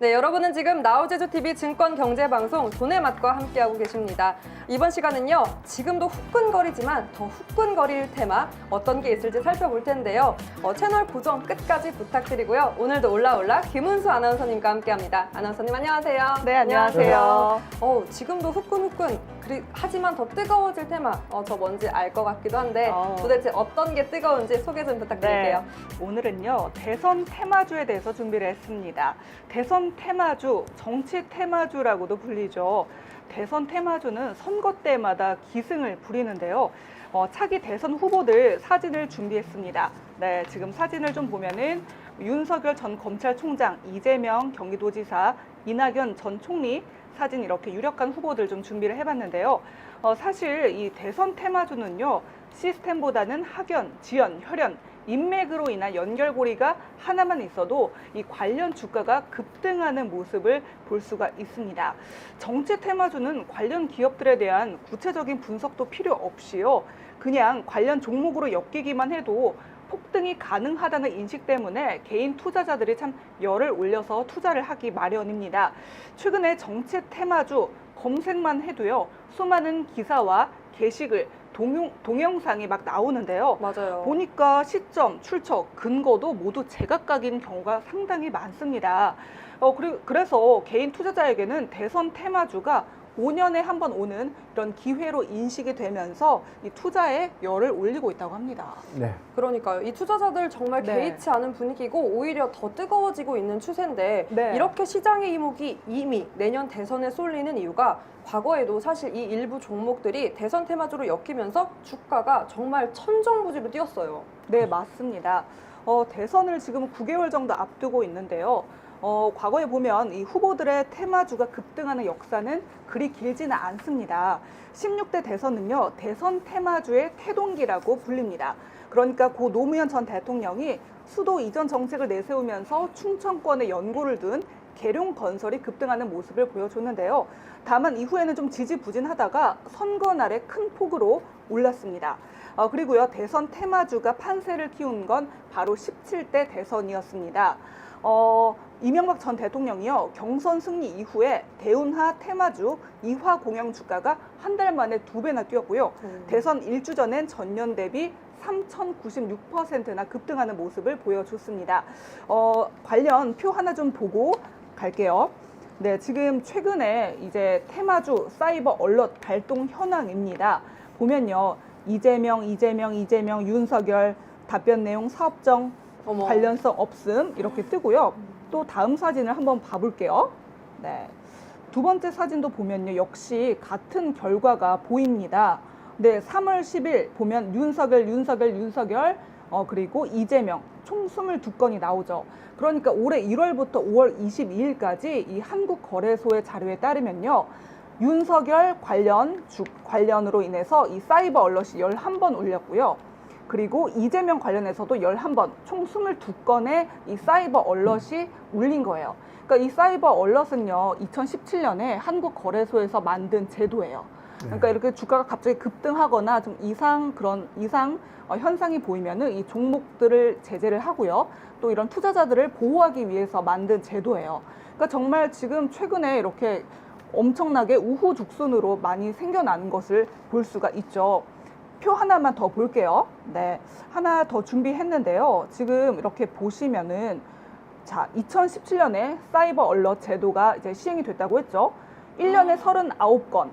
네, 여러분은 지금 나우제주TV 증권경제방송 돈의 맛과 함께하고 계십니다. 이번 시간은요, 지금도 후끈거리지만 더 후끈거릴 테마 어떤 게 있을지 살펴볼 텐데요. 채널 고정 끝까지 부탁드리고요. 오늘도 올라올라 김은수 아나운서님과 함께합니다. 아나운서님 안녕하세요. 네, 안녕하세요. 지금도 후끈후끈 하지만 더 뜨거워질 테마 저 뭔지 알 것 같기도 한데 도대체 어떤 게 뜨거운지 소개 좀 부탁드릴게요. 네, 오늘은요 대선 테마주에 대해서 준비를 했습니다. 대선 테마주, 정치 테마주라고도 불리죠. 대선 테마주는 선거 때마다 기승을 부리는데요. 차기 대선 후보들 사진을 준비했습니다. 네, 지금 사진을 좀 보면은 윤석열 전 검찰총장, 이재명 경기도지사, 이낙연 전 총리 사진 이렇게 유력한 후보들 좀 준비를 해봤는데요. 사실 이 대선 테마주는요, 시스템보다는 학연, 지연, 혈연, 인맥으로 인한 연결고리가 하나만 있어도 이 관련 주가가 급등하는 모습을 볼 수가 있습니다. 정치 테마주는 관련 기업들에 대한 구체적인 분석도 필요 없이요, 그냥 관련 종목으로 엮이기만 해도 폭등이 가능하다는 인식 때문에 개인 투자자들이 참 열을 올려서 투자를 하기 마련입니다. 최근에 정치 테마주 검색만 해도요, 수많은 기사와 게시글, 동영상이 막 나오는데요. 맞아요. 보니까 시점, 출처, 근거도 모두 제각각인 경우가 상당히 많습니다. 그래서 개인 투자자에게는 대선 테마주가 5년에 한 번 오는 이런 기회로 인식이 되면서 이 투자에 열을 올리고 있다고 합니다. 네. 그러니까요. 이 투자자들 정말 네. 개의치 않은 분위기고 오히려 더 뜨거워지고 있는 추세인데 네. 이렇게 시장의 이목이 이미 내년 대선에 쏠리는 이유가 과거에도 사실 이 일부 종목들이 대선 테마주로 엮이면서 주가가 정말 천정부지로 뛰었어요. 네, 맞습니다. 대선을 지금 9개월 정도 앞두고 있는데요. 과거에 보면 이 후보들의 테마주가 급등하는 역사는 그리 길지는 않습니다. 16대 대선은요, 대선 테마주의 태동기라고 불립니다. 그러니까 고 노무현 전 대통령이 수도 이전 정책을 내세우면서 충청권에 연고를 둔 계룡건설이 급등하는 모습을 보여줬는데요. 다만 이후에는 좀 지지부진하다가 선거 날에 큰 폭으로 올랐습니다. 그리고요, 대선 테마주가 판세를 키운 건 바로 17대 대선이었습니다. 이명박 전 대통령이요, 경선 승리 이후에 대운하 테마주 이화 공영 주가가 한 달 만에 2배나 뛰었고요. 대선 1주 전엔 전년 대비 3,096%나 급등하는 모습을 보여줬습니다. 관련 표 하나 좀 보고 갈게요. 네, 지금 최근에 이제 테마주 사이버 얼럿 발동 현황입니다. 보면요, 이재명, 윤석열 답변 내용 사업정 관련성 없음 이렇게 뜨고요. 또 다음 사진을 한번 봐볼게요. 네, 두 번째 사진도 보면요, 역시 같은 결과가 보입니다. 네, 3월 10일 보면 윤석열 그리고 이재명 총 22건이 나오죠. 그러니까 올해 1월부터 5월 22일까지 이 한국거래소의 자료에 따르면요, 윤석열 관련으로 인해서 이 사이버 얼럿이 11번 울렸고요. 그리고 이재명 관련해서도 11번, 총 22건의 이 사이버 얼럿이 울린 거예요. 그러니까 이 사이버 얼럿은요, 2017년에 한국거래소에서 만든 제도예요. 그러니까 이렇게 주가가 갑자기 급등하거나 좀 이상 현상이 보이면은 이 종목들을 제재를 하고요. 또 이런 투자자들을 보호하기 위해서 만든 제도예요. 그러니까 정말 지금 최근에 이렇게 엄청나게 우후죽순으로 많이 생겨나는 것을 볼 수가 있죠. 표 하나만 더 볼게요. 네, 하나 더 준비했는데요. 지금 이렇게 보시면은, 자, 2017년에 사이버 얼럿 제도가 이제 시행이 됐다고 했죠. 1년에 39건.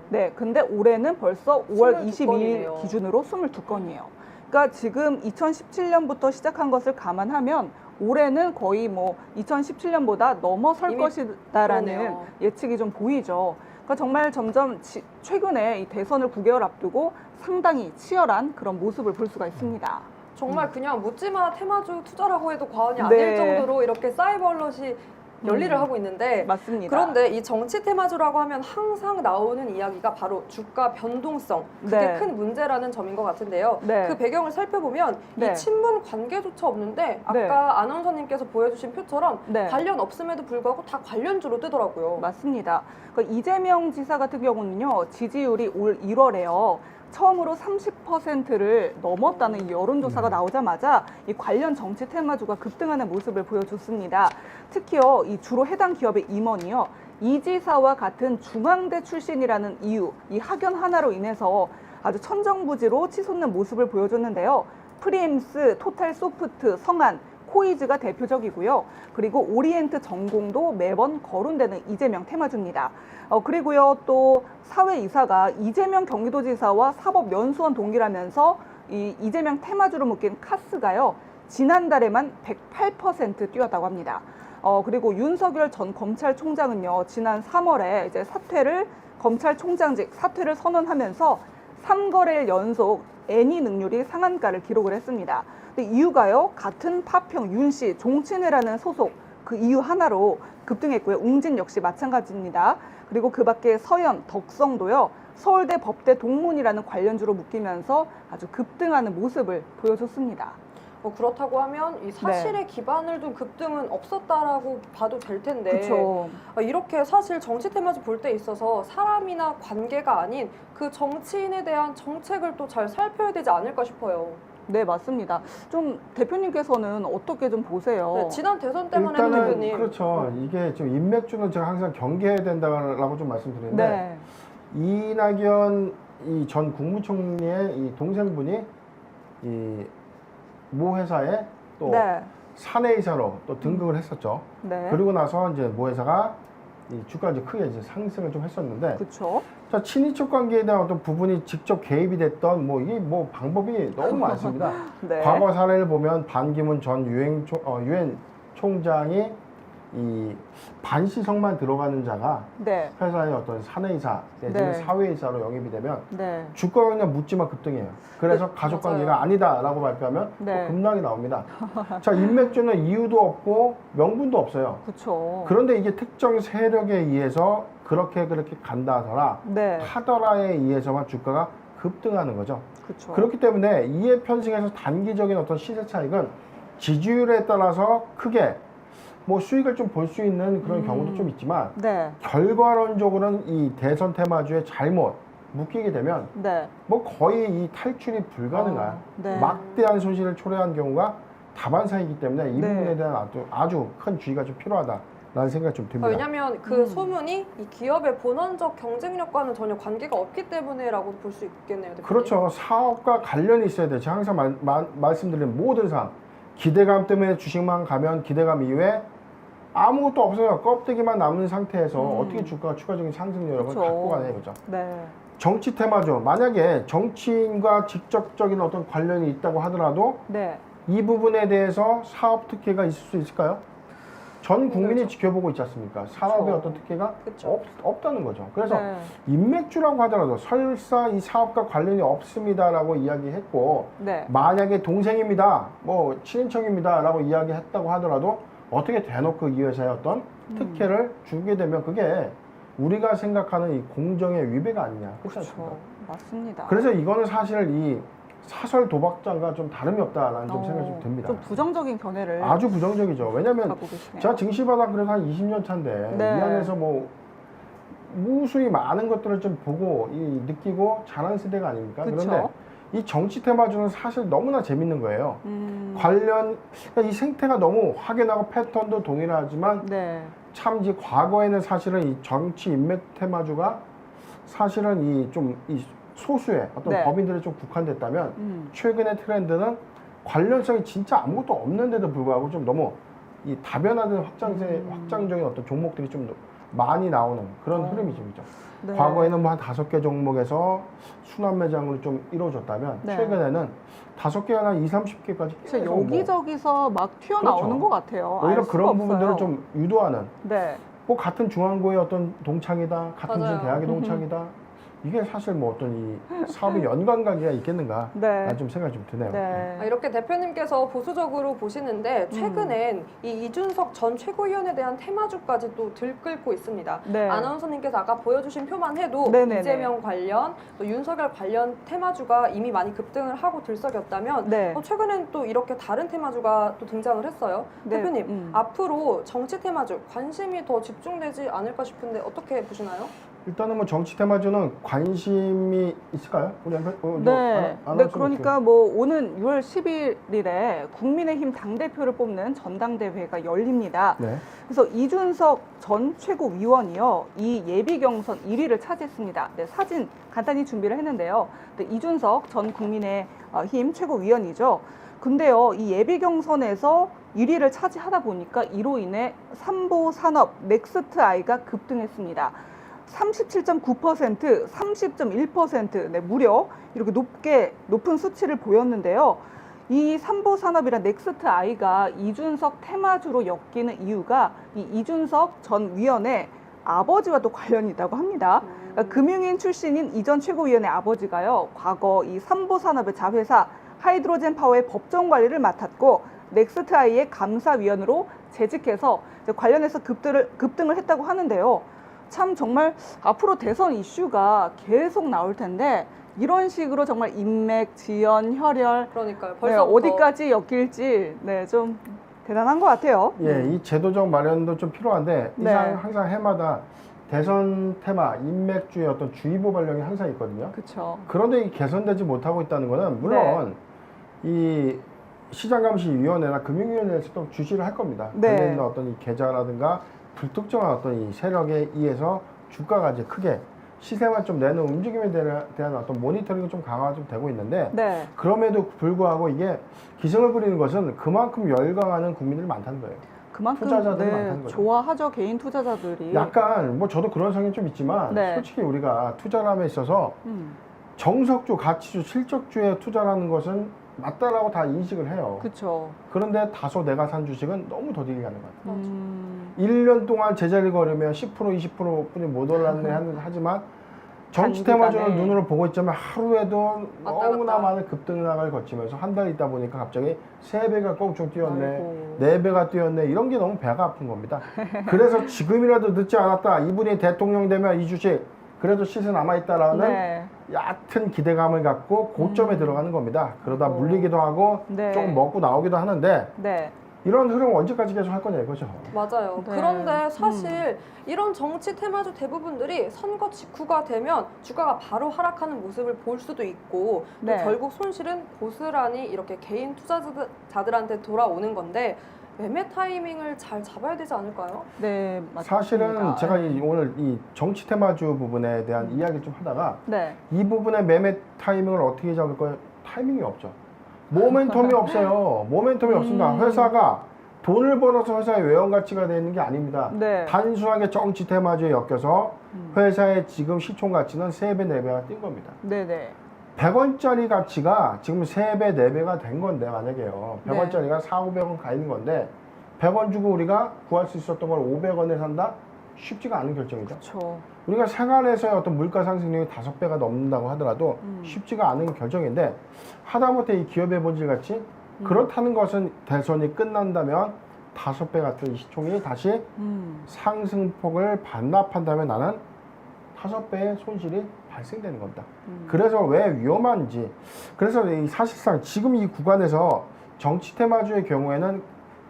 네, 근데 올해는 벌써 5월 22일 기준으로 22건이에요. 그러니까 지금 2017년부터 시작한 것을 감안하면 올해는 거의 뭐 2017년보다 넘어설 것이다라는 그러네요. 예측이 좀 보이죠. 그러니까 정말 점점 최근에 이 대선을 9개월 앞두고 상당히 치열한 그런 모습을 볼 수가 있습니다. 정말 그냥 묻지마 테마주 투자라고 해도 과언이 네. 아닐 정도로 이렇게 사이버 얼럿이 열일을 하고 있는데 맞습니다. 그런데 이 정치 테마주라고 하면 항상 나오는 이야기가 바로 주가 변동성, 그게 네. 큰 문제라는 점인 것 같은데요. 네. 그 배경을 살펴보면 네. 이 친분 관계조차 없는데 아까 네. 아나운서님께서 보여주신 표처럼 네. 관련 없음에도 불구하고 다 관련주로 뜨더라고요. 맞습니다. 그러니까 이재명 지사 같은 경우는요, 지지율이 올 1월에요. 처음으로 30%를 넘었다는 이 여론조사가 나오자마자 이 관련 정치 테마주가 급등하는 모습을 보여줬습니다. 특히요, 이 주로 해당 기업의 임원이요, 이 지사와 같은 중앙대 출신이라는 이유, 이 학연 하나로 인해서 아주 천정부지로 치솟는 모습을 보여줬는데요. 프리임스, 토탈소프트, 성한, 코이즈가 대표적이고요. 그리고 오리엔트 전공도 매번 거론되는 이재명 테마주입니다. 그리고요, 또 사회이사가 이재명 경기도지사와 사법연수원 동기라면서 이 이재명 테마주로 묶인 카스가요, 지난달에만 108% 뛰었다고 합니다. 그리고 윤석열 전 검찰총장은요, 지난 3월에 이제 검찰총장직 사퇴를 선언하면서 3거래일 연속 애니 능률이 상한가를 기록을 했습니다. 근데 이유가요, 같은 파평 윤씨 종친회라는 소속 그 이유 하나로 급등했고요. 웅진 역시 마찬가지입니다. 그리고 그 밖에 서현, 덕성도요, 서울대 법대 동문이라는 관련주로 묶이면서 아주 급등하는 모습을 보여줬습니다. 그렇다고 하면 이 사실에 기반을 둔 급등은 없었다라고 봐도 될 텐데, 그렇죠. 이렇게 사실 정치 테마주 볼 때 있어서 사람이나 관계가 아닌 그 정치인에 대한 정책을 또 잘 살펴야 되지 않을까 싶어요. 네, 맞습니다. 좀 대표님께서는 어떻게 좀 보세요? 네, 지난 대선 때만 해도 일단은 대표님. 그렇죠. 이게 지금 인맥주는 제가 항상 경계해야 된다라고 좀 말씀드리는데, 네. 이낙연 이 전 국무총리의 이 동생분이 이 모 회사에 또 네. 사내이사로 또 등극을 했었죠. 네. 그리고 나서 이제 모 회사가 이 주가가 이제 크게 이제 상승을 좀 했었는데, 그렇죠. 자, 친인척 관계에 대한 어떤 부분이 직접 개입이 됐던 뭐 이게 뭐 방법이 너무 많습니다. 네. 과거 사례를 보면 반기문 전 유엔 총장이 이 반시성만 들어가는 자가 네. 회사의 어떤 사내이사 내지는 네. 사회이사로 영입이 되면 네. 주가가 그냥 묻지마 급등해요. 그래서 네, 가족 맞아요. 관계가 아니다라고 발표하면 네. 또 급락이 나옵니다. 자, 인맥주는 이유도 없고 명분도 없어요. 그렇죠. 그런데 이게 특정 세력에 의해서 그렇게 간다 하더라, 네. 하더라에 의해서만 주가가 급등하는 거죠. 그렇죠. 그렇기 때문에 이에 편승해서 단기적인 어떤 시세 차익은 지지율에 따라서 크게 뭐 수익을 좀 볼 수 있는 그런 경우도 좀 있지만, 네. 결과론적으로는 이 대선 테마주에 잘못 묶이게 되면 네. 뭐 거의 이 탈출이 불가능한 네. 막대한 손실을 초래한 경우가 다반사이기 때문에 이 네. 부분에 대한 아주 큰 주의가 좀 필요하다라는 생각이 좀 듭니다. 왜냐하면 그 소문이 이 기업의 본원적 경쟁력과는 전혀 관계가 없기 때문에라고 볼 수 있겠네요, 대표님. 그렇죠. 사업과 관련이 있어야 돼요. 제가 항상 말씀드리는 모든 사업, 기대감 때문에 주식만 가면 기대감 이후에 아무것도 없어요. 껍데기만 남은 상태에서 어떻게 주가가 추가적인 상승 여력을 그렇죠. 갖고 가냐 이거죠. 네. 정치 테마죠. 만약에 정치인과 직접적인 어떤 관련이 있다고 하더라도 네. 이 부분에 대해서 사업 특혜가 있을 수 있을까요? 전 국민이 그렇죠. 지켜보고 있지 않습니까? 산업의 그렇죠. 어떤 특혜가 그렇죠. 없다는 거죠. 그래서 네. 인맥주라고 하더라도 설사 이 사업과 관련이 없습니다라고 이야기했고, 네. 만약에 동생입니다, 뭐 친인척입니다 라고 이야기했다고 하더라도 어떻게 대놓고 이 회사에 어떤 특혜를 주게 되면 그게 우리가 생각하는 이 공정의 위배가 아니냐. 그렇지 않습니까? 그렇죠. 맞습니다. 그래서 이거는 사실 이 사설 도박장과 좀 다름이 없다라는 좀 생각이 좀 듭니다. 좀 부정적인 견해를 아주 부정적이죠. 왜냐하면 갖고 계시네요. 제가 증시바닥 그래서 한 20년 차인데 네. 이 안에서 뭐 무수히 많은 것들을 좀 보고 느끼고 자란 세대가 아닙니까? 그쵸. 그런데 이 정치 테마주는 사실 너무나 재밌는 거예요. 그러니까 이 생태가 너무 확연하고 패턴도 동일하지만 네. 참 이제 과거에는 사실은 이 정치 인맥 테마주가 사실은 이 소수의 어떤 네. 법인들에 좀 국한됐다면 최근의 트렌드는 관련성이 진짜 아무것도 없는데도 불구하고 좀 너무 이 다변화된 확장적인 어떤 종목들이 좀 많이 나오는 그런 흐름이 좀 있죠. 네. 과거에는 뭐 한 5개 종목에서 순환 매장으로 좀 이루어졌다면 네. 최근에는 5개가 한 20, 30개까지 진짜 여기저기서 막 튀어나오는 그렇죠. 것 같아요. 오히려 알 수가 그런 없어요. 부분들을 좀 유도하는, 네. 뭐 같은 중앙고의 어떤 동창이다, 같은 맞아요. 무슨 대학의 동창이다, 이게 사실 뭐 어떤 이 사업의 연관관계가 있겠는가, 네. 라는 좀 생각이 좀 드네요. 네. 이렇게 대표님께서 보수적으로 보시는데 최근엔 이 이준석 전 최고위원에 대한 테마주까지 또 들끓고 있습니다. 네. 아나운서님께서 아까 보여주신 표만 해도 네네네. 이재명 관련 또 윤석열 관련 테마주가 이미 많이 급등을 하고 들썩였다면 네. 최근엔 또 이렇게 다른 테마주가 또 등장을 했어요. 네. 대표님 앞으로 정치 테마주 관심이 더 집중되지 않을까 싶은데 어떻게 보시나요? 일단은 뭐 정치 테마주는 관심이 있을까요? 우리 네. 네, 그러니까 뭐 오는 6월 11일에 국민의힘 당대표를 뽑는 전당대회가 열립니다. 네. 그래서 이준석 전 최고위원이요, 이 예비 경선 1위를 차지했습니다. 네, 사진 간단히 준비를 했는데요. 네, 이준석 전 국민의힘 최고위원이죠. 근데요, 이 예비 경선에서 1위를 차지하다 보니까 이로 인해 삼보산업 넥스트 아이가 급등했습니다. 37.9%, 30.1%, 네, 무려 이렇게 높은 수치를 보였는데요. 이 삼보산업이란 넥스트 아이가 이준석 테마주로 엮이는 이유가 이 이준석 전 위원의 아버지와 또 관련이 있다고 합니다. 그러니까 금융인 출신인 이 전 최고위원의 아버지가요, 과거 이 삼보산업의 자회사 하이드로젠 파워의 법정 관리를 맡았고 넥스트 아이의 감사위원으로 재직해서 이제 관련해서 급등을 했다고 하는데요. 참 정말 앞으로 대선 이슈가 계속 나올 텐데 이런 식으로 정말 인맥, 지연, 혈혈, 그러니까요. 네, 벌써 어디까지 엮일지 네, 좀 대단한 것 같아요. 예, 이 제도적 마련도 좀 필요한데 네. 항상 해마다 대선 테마 인맥주의 어떤 주의보 발령이 항상 있거든요. 그렇죠. 그런데 이 개선되지 못하고 있다는 것은 물론 이 시장감시위원회나 금융위원회에서도 주시를 할 겁니다. 네. 관련 있는 어떤 이 계좌라든가 불특정한 어떤 이 세력에 의해서 주가가 이제 크게 시세만 좀 내는 움직임에 대한 어떤 모니터링이 좀 강화가 좀 되고 있는데 네. 그럼에도 불구하고 이게 기승을 부리는 것은 그만큼 열광하는 국민들이 많다는 거예요. 그만큼 투자자들이 많다는 거죠. 좋아하죠, 개인 투자자들이. 약간 뭐 저도 그런 성향이 좀 있지만 네. 솔직히 우리가 투자를 함에 있어서 정석주, 가치주, 실적주에 투자라는 것은 맞다라고 다 인식을 해요. 그렇죠. 그런데 다소 내가 산 주식은 너무 더디게 가는 것 같아요. 1년 동안 제자리 걸으면 10%, 20%뿐이 못 올랐네 하지만 정치 테마주는 단기간에. 눈으로 보고 있지만 하루에도 왔다 너무나 갔다. 많은 급등락을 거치면서 한 달 있다 보니까 갑자기 3배가 꽁충 뛰었네, 아이고. 4배가 뛰었네, 이런 게 너무 배가 아픈 겁니다. 그래서 지금이라도 늦지 않았다, 이분이 대통령 되면 이 주식 그래도 시세 남아있다라는 네. 얕은 기대감을 갖고 고점에 들어가는 겁니다. 그러다 아이고. 물리기도 하고 네. 조금 먹고 나오기도 하는데 네. 이런 흐름 언제까지 계속 할 거냐 이거죠. 맞아요. 네. 그런데 사실 이런 정치 테마주 대부분들이 선거 직후가 되면 주가가 바로 하락하는 모습을 볼 수도 있고 또 네. 결국 손실은 고스란히 이렇게 개인 투자자들한테 돌아오는 건데 매매 타이밍을 잘 잡아야 되지 않을까요? 네, 맞습니다. 사실은 제가 오늘 이 정치 테마주 부분에 대한 이야기를 좀 하다가 네. 이 부분의 매매 타이밍을 어떻게 잡을 거예요? 타이밍이 없죠. 모멘텀이 없어요. 모멘텀이 없습니다. 회사가 돈을 벌어서 회사의 외형 가치가 되는 게 아닙니다. 네. 단순하게 정치 테마주에 엮여서 회사의 지금 시총 가치는 3배, 4배가 뛴 겁니다. 네네. 100원짜리 가치가 지금 3배, 4배가 된 건데 만약에요. 100원짜리가 4, 500원 가 있는 건데 100원 주고 우리가 구할 수 있었던 걸 500원에 산다? 쉽지가 않은 결정이죠. 그렇죠. 우리가 생활에서의 어떤 물가 상승률이 5배가 넘는다고 하더라도 쉽지가 않은 결정인데 하다못해 이 기업의 본질 같이 그렇다는 것은 대선이 끝난다면 5배 같은 이 시총이 다시 상승폭을 반납한다면 나는 5배의 손실이 발생되는 겁니다. 그래서 왜 위험한지, 그래서 이 사실상 지금 이 구간에서 정치 테마주의 경우에는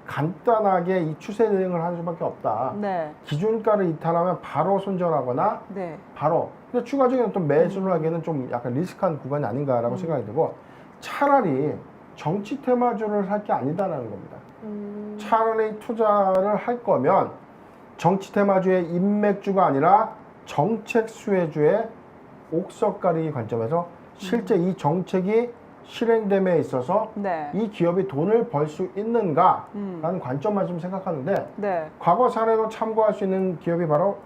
간단하게 이 추세 대응을 하는 수밖에 없다. 네. 기준가를 이탈하면 바로 손절하거나 네. 바로 근데 추가적인 어떤 매수를 하기에는 좀 약간 리스크한 구간이 아닌가라고 생각이 들고 차라리 정치 테마주를 살 게 아니다라는 겁니다. 차라리 투자를 할 거면 정치 테마주의 인맥주가 아니라 정책 수혜주의 옥석 가리기 관점에서 실제 이 정책이 실행됨에 있어서 네. 이 기업이 돈을 벌 수 있는가라는 관점만 좀 생각하는데 네. 과거 사례로 참고할 수 있는 기업이 바로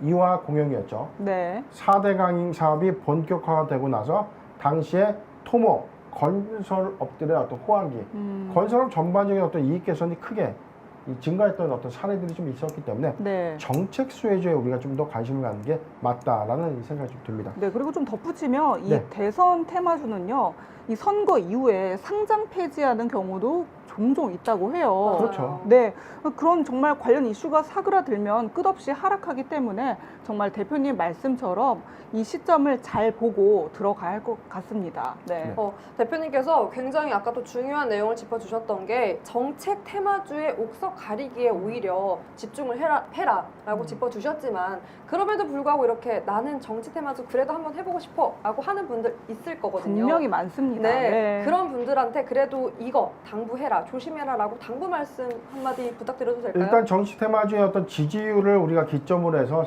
이화공영이었죠. 네. 4대 강행 사업이 본격화되고 나서 당시에 토목, 건설업들의 어떤 호황기, 건설업 전반적인 어떤 이익 개선이 크게 증가했던 어떤 사례들이 좀 있었기 때문에 네. 정책 수혜주에 우리가 좀 더 관심을 갖는 게 맞다라는 생각이 좀 듭니다. 네, 그리고 좀 덧붙이면 이 네. 대선 테마주는요, 이 선거 이후에 상장 폐지하는 경우도 종종 있다고 해요. 그렇죠. 네, 그런 정말 관련 이슈가 사그라들면 끝없이 하락하기 때문에 정말 대표님 말씀처럼 이 시점을 잘 보고 들어가야 할 것 같습니다. 네. 대표님께서 굉장히 아까 또 중요한 내용을 짚어주셨던 게 정책 테마주의 옥석 가리기에 오히려 집중을 해라라고 짚어주셨지만 그럼에도 불구하고 이렇게 나는 정치 테마주 그래도 한번 해보고 싶어 라고 하는 분들 있을 거거든요. 분명히 많습니다. 네, 네. 그런 분들한테 그래도 이거 당부해라, 조심해라라고 당부 말씀 한마디 부탁드려도 될까요? 일단 정치 테마주의 어떤 지지율을 우리가 기점으로 해서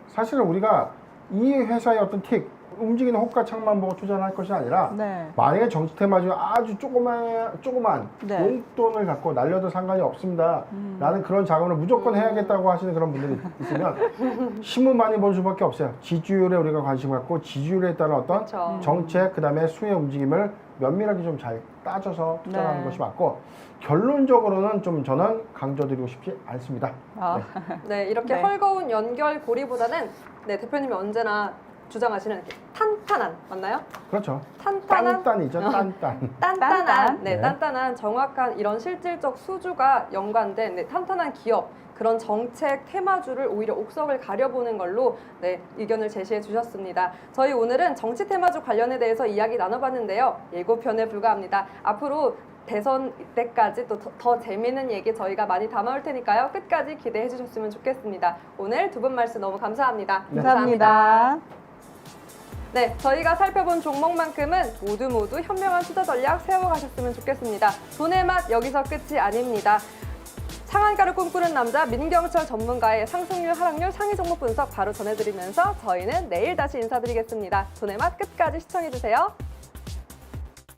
사실은 우리가 이 회사의 어떤 틱, 움직이는 호가창만 보고 투자를 할 것이 아니라 네. 만약에 정치 테마주의 아주 조그만 네. 용돈을 갖고 날려도 상관이 없습니다 라는 그런 자금을 무조건 해야겠다고 하시는 그런 분들이 있으면 힘은 많이 볼 수밖에 없어요. 지지율에 우리가 관심 갖고 지지율에 따른 어떤 그렇죠. 정책 그다음에 수의 움직임을 면밀하게 좀 잘 따져서 투자하는 네. 것이 맞고 결론적으로는 좀 저는 강조드리고 싶지 않습니다. 아. 네, 이렇게 네. 헐거운 연결고리보다는 네, 대표님이 언제나 주장하시는 이렇게 탄탄한, 맞나요? 그렇죠. 탄탄한 딴딴이죠. 딴딴. 단단한, 네, 네. 단단한 정확한 이런 실질적 수주가 연관된 네, 탄탄한 기업 그런 정책 테마주를 오히려 옥석을 가려보는 걸로 네, 의견을 제시해 주셨습니다. 저희 오늘은 정치 테마주 관련에 대해서 이야기 나눠봤는데요. 예고편에 불과합니다. 앞으로 대선 때까지 또 더 재미있는 얘기 저희가 많이 담아올 테니까요. 끝까지 기대해 주셨으면 좋겠습니다. 오늘 두 분 말씀 너무 감사합니다. 감사합니다. 네, 저희가 살펴본 종목만큼은 모두 현명한 투자 전략 세워가셨으면 좋겠습니다. 돈의 맛 여기서 끝이 아닙니다. 상한가를 꿈꾸는 남자 민경철 전문가의 상승률, 하락률, 상위 종목 분석 바로 전해드리면서 저희는 내일 다시 인사드리겠습니다. 돈의 맛 끝까지 시청해주세요.